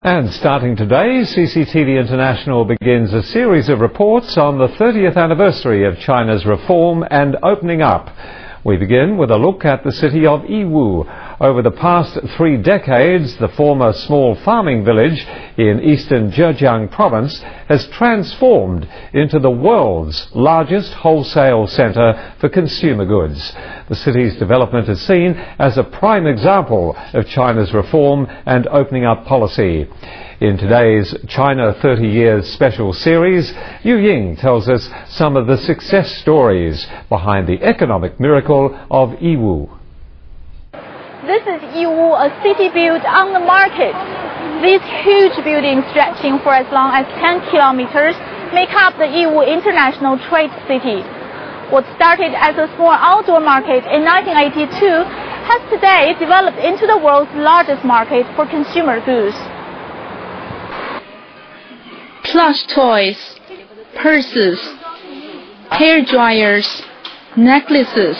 And starting today, CCTV International begins a series of reports on the 30th anniversary of China's reform and opening up. We begin with a look at the city of Yiwu. Over the past 3 decades, the former small farming village in eastern Zhejiang province has transformed into the world's largest wholesale centre for consumer goods. The city's development is seen as a prime example of China's reform and opening up policy. In today's China 30 Years special series, Yiwu tells us some of the success stories behind the economic miracle of Yiwu. This is Yiwu, a city built on the market. These huge buildings stretching for as long as 10 kilometers make up the Yiwu International Trade City. What started as a small outdoor market in 1982 has today developed into the world's largest market for consumer goods. Plush toys, purses, hair dryers, necklaces.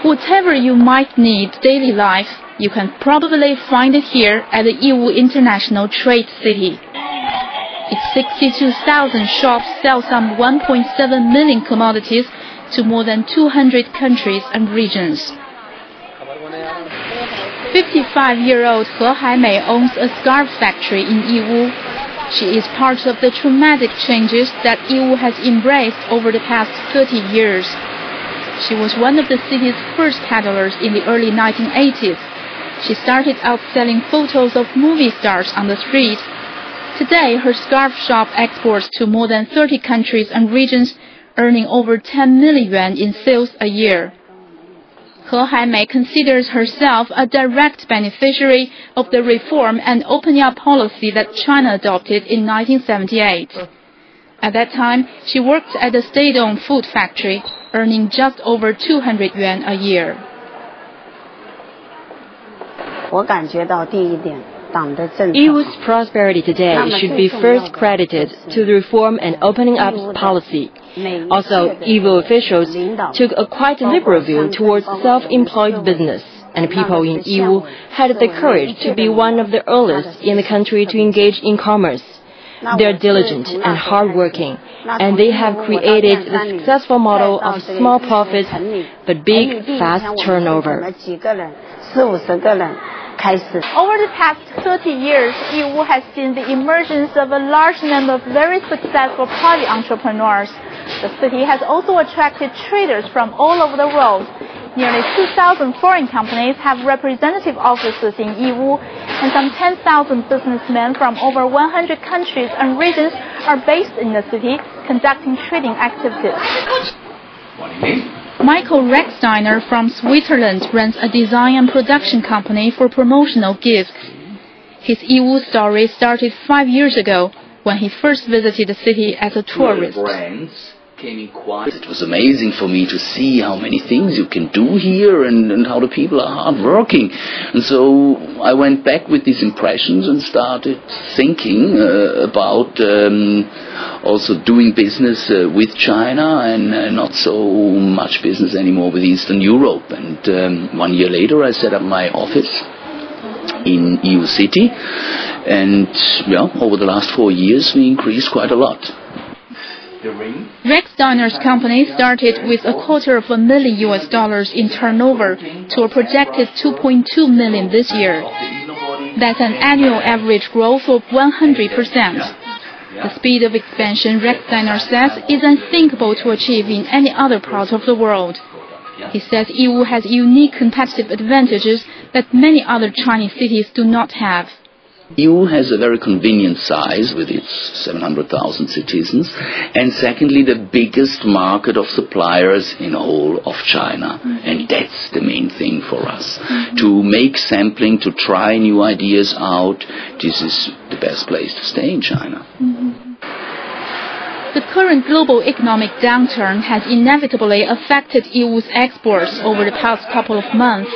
Whatever you might need daily life, you can probably find it here at the Yiwu International Trade City. Its 62,000 shops sell some 1.7 million commodities to more than 200 countries and regions. 55-year-old He Haimei owns a scarf factory in Yiwu. She is part of the traumatic changes that Yiwu has embraced over the past 30 years. She was one of the city's first peddlers in the early 1980s. She started out selling photos of movie stars on the street. Today, her scarf shop exports to more than 30 countries and regions, earning over 10 million yuan in sales a year. He Haimei considers herself a direct beneficiary of the reform and opening up policy that China adopted in 1978. At that time, she worked at a state-owned food factory, earning just over 200 yuan a year. Yiwu's prosperity today should be first credited to the reform and opening up policy. Also, Yiwu officials took a quite liberal view towards self-employed business, and people in Yiwu had the courage to be one of the earliest in the country to engage in commerce. They are diligent and hardworking, and they have created the successful model of small profits but big, fast turnover. Over the past 30 years, Yiwu has seen the emergence of a large number of very successful private entrepreneurs. The city has also attracted traders from all over the world. Nearly 2,000 foreign companies have representative offices in Yiwu, and some 10,000 businessmen from over 100 countries and regions are based in the city, conducting trading activities. Michael Rechsteiner from Switzerland runs a design and production company for promotional gifts. His Yiwu story started 5 years ago when he first visited the city as a tourist. It was amazing for me to see how many things you can do here and how the people are hardworking. And so I went back with these impressions and started thinking about also doing business with China and not so much business anymore with Eastern Europe. And 1 year later I set up my office in Yiwu City. And over the last 4 years we increased quite a lot. Rechsteiner's company started with $250,000 in turnover to a projected 2.2 million this year. That's an annual average growth of 100%. The speed of expansion, Rechsteiner says, is unthinkable to achieve in any other part of the world. He says Yiwu has unique competitive advantages that many other Chinese cities do not have. Yiwu has a very convenient size with its 700,000 citizens, and secondly the biggest market of suppliers in all of China. And that's the main thing for us. To make sampling, to try new ideas out, this is the best place to stay in China. The current global economic downturn has inevitably affected Yiwu's exports over the past couple of months.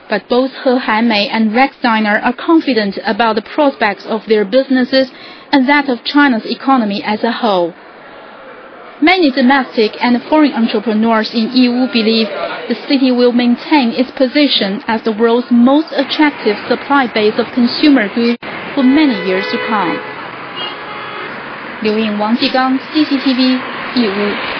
But both He Haimei and Rechsteiner are confident about the prospects of their businesses and that of China's economy as a whole. Many domestic and foreign entrepreneurs in Yiwu believe the city will maintain its position as the world's most attractive supply base of consumer goods for many years to come. 刘颖、王继刚 CCTV 义乌。